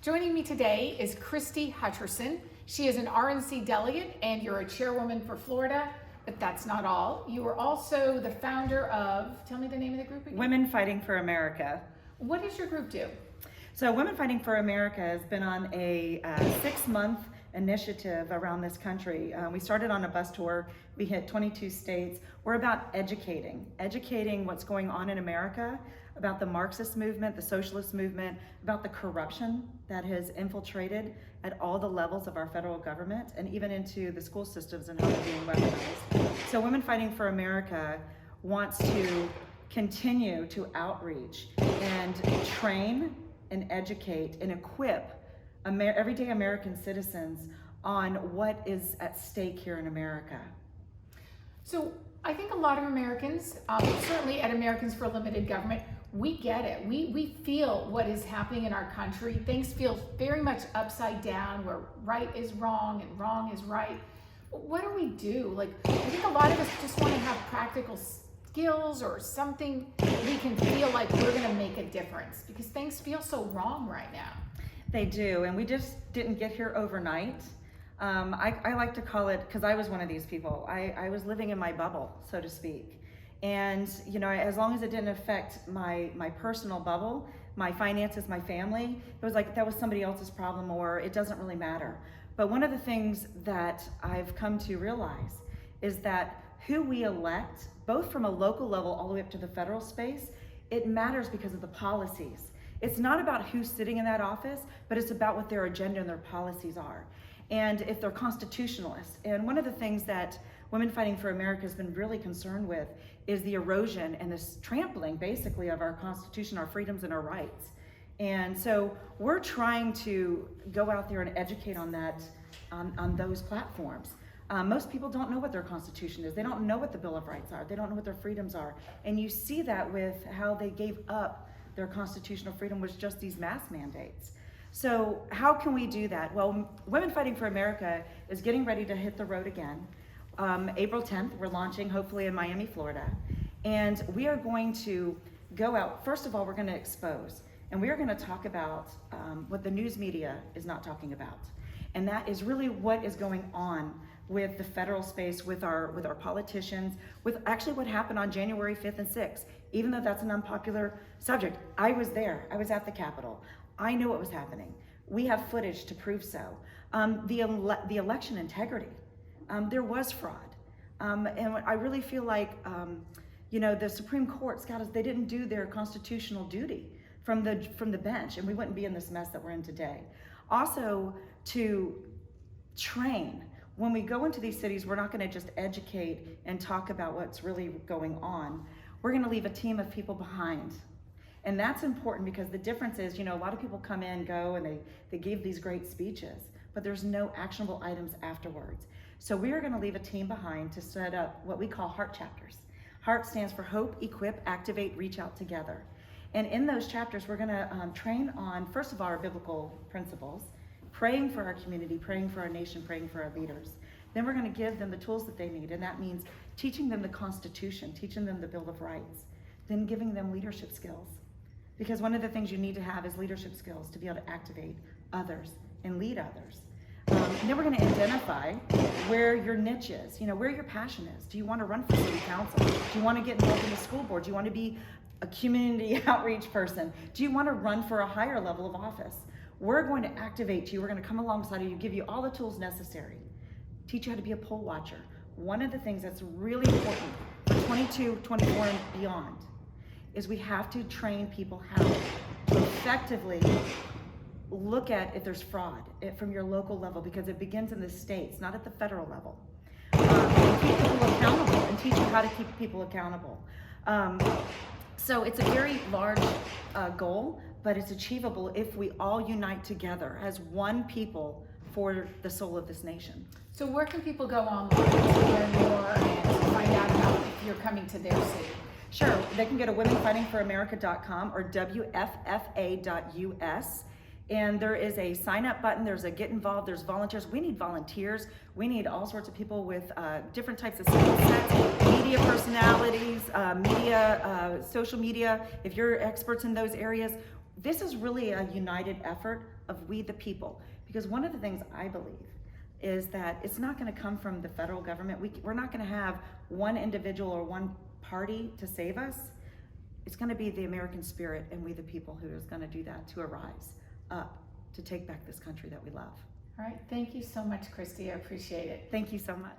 Joining me today is Christie Hutcherson. She is an RNC delegate and you're a chairwoman for Florida, but that's not all. You are also the founder of, tell me the name of the group again. Women Fighting for America. What does your group do? So Women Fighting for America has been on a 6-month initiative around this country. We started on a bus tour. We hit 22 states. We're about educating what's going on in America, about the Marxist movement, the socialist movement, about the corruption that has infiltrated at all the levels of our federal government and even into the school systems and how they're being weaponized. So Women Fighting for America wants to continue to outreach and train and educate and equip everyday American citizens on what is at stake here in America. So I think a lot of Americans, certainly at Americans for Limited Government, we get it. We feel what is happening in our country. Things feel very much upside down, where right is wrong and wrong is right. What do we do? Like, I think a lot of us just want to have practical skills or something that we can feel like we're going to make a difference, because things feel so wrong right now. They do, and we just didn't get here overnight. I like to call it, because I was one of these people, I was living in my bubble, so to speak. And you know, as long as it didn't affect my personal bubble, my finances, my family, it was like that was somebody else's problem, or it doesn't really matter. But one of the things that I've come to realize is that who we elect, both from a local level all the way up to the federal space, it matters because of the policies. It's not about who's sitting in that office, but it's about what their agenda and their policies are. And if they're constitutionalists. And one of the things that Women Fighting for America has been really concerned with is the erosion and this trampling, basically, of our Constitution, our freedoms, and our rights. And so we're trying to go out there and educate on that, on those platforms. Most people don't know what their Constitution is. They don't know what the Bill of Rights are. They don't know what their freedoms are. And you see that with how they gave up their constitutional freedom was just these mass mandates. So how can we do that? Well, Women Fighting for America is getting ready to hit the road again. April 10th, we're launching, hopefully in Miami, Florida. And we are going to go out. First of all, we're going to expose. And we are going to talk about what the news media is not talking about. And that is really what is going on with the federal space, with our politicians, with actually what happened on January 5th and 6th. Even though that's an unpopular subject, I was there. I was at the Capitol. I knew what was happening. We have footage to prove so. The election integrity, there was fraud. And I really feel like, you know, the Supreme Court, Scott, they didn't do their constitutional duty from the bench, and we wouldn't be in this mess that we're in today. Also, to train. When we go into these cities, we're not going to just educate and talk about what's really going on. We're going to leave a team of people behind. And that's important, because the difference is, you know, a lot of people come in, go, and they give these great speeches, but there's no actionable items afterwards. So we are going to leave a team behind to set up what we call HEART chapters. HEART stands for Hope, Equip, Activate, Reach Out Together. And in those chapters, we're going to train on, first of all, our biblical principles, praying for our community, praying for our nation, praying for our leaders. Then we're going to give them the tools that they need, and that means teaching them the Constitution, teaching them the Bill of Rights, then giving them leadership skills. Because one of the things you need to have is leadership skills to be able to activate others and lead others. And then we're going to identify where your niche is, you know, where your passion is. Do you want to run for city council? Do you want to get involved in the school board? Do you want to be a community outreach person? Do you want to run for a higher level of office? We're going to activate you. We're going to come alongside of you, give you all the tools necessary, teach you how to be a poll watcher. One of the things that's really important for 22, 24, and beyond is we have to train people how to effectively look at if there's fraud from your local level, because it begins in the states, not at the federal level. And keep people accountable and teach you how to keep people accountable. So it's a very large goal, but it's achievable if we all unite together as one people for the soul of this nation. So where can people go online to learn more and find out about if you're coming to their city? Sure, they can go to womenfightingforamerica.com or WFFA.us. And there is a sign up button, there's a get involved, there's volunteers. We need volunteers. We need all sorts of people with different types of skill sets, media personalities, social media. If you're experts in those areas, this is really a united effort of we the people. Because one of the things I believe is that it's not going to come from the federal government. We're not going to have one individual or one party to save us. It's going to be the American spirit and we the people who is going to do that, to arise up, to take back this country that we love. All right, thank you so much, Christie. I appreciate it. Thank you so much.